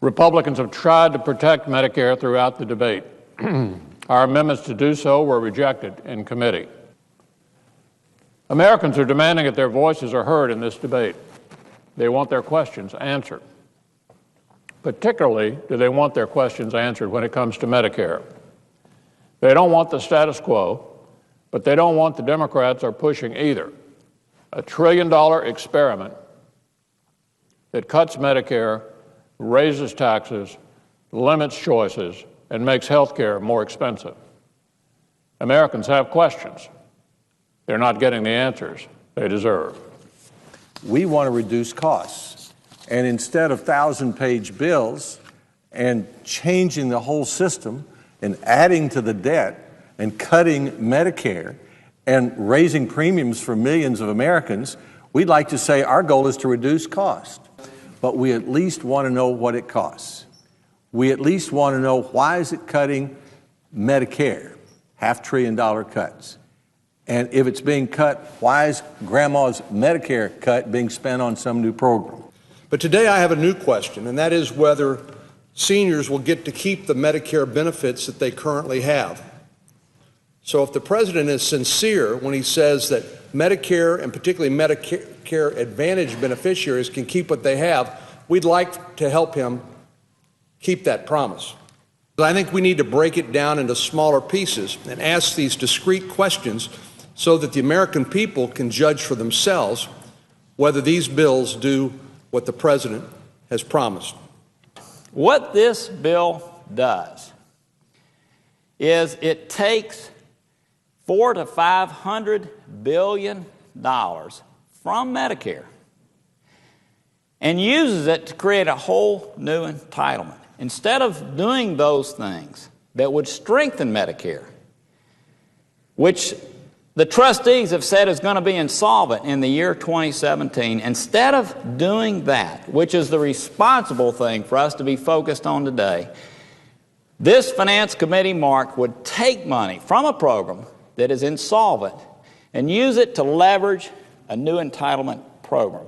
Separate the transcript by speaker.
Speaker 1: Republicans have tried to protect Medicare throughout the debate. Our amendments to do so were rejected in committee. Americans are demanding that their voices are heard in this debate. They want their questions answered. Particularly, do they want their questions answered when it comes to Medicare. They don't want the status quo, but they don't want the Democrats are pushing either. A $1 trillion experiment that cuts Medicare, raises taxes, limits choices, and makes health care more expensive. Americans have questions. They're not getting the answers they deserve.
Speaker 2: We want to reduce costs. And instead of 1,000-page bills and changing the whole system and adding to the debt and cutting Medicare and raising premiums for millions of Americans, we'd like to say our goal is to reduce cost. But we at least want to know what it costs. We at least want to know why is it cutting Medicare, $500 billion cuts. And if it's being cut, why is Grandma's Medicare cut being spent on some new program?
Speaker 3: But today I have a new question, and that is whether seniors will get to keep the Medicare benefits that they currently have. So if the president is sincere when he says that Medicare, and particularly Medicare Advantage beneficiaries, can keep what they have, we'd like to help him keep that promise. But I think we need to break it down into smaller pieces and ask these discrete questions so that the American people can judge for themselves whether these bills do what the president has promised.
Speaker 4: What this bill does is it takes $400 to $500 billion from Medicare and uses it to create a whole new entitlement. Instead of doing those things that would strengthen Medicare, which the trustees have said is going to be insolvent in the year 2017, instead of doing that, which is the responsible thing for us to be focused on today, this Finance Committee mark would take money from a program that is insolvent and use it to leverage a new entitlement program.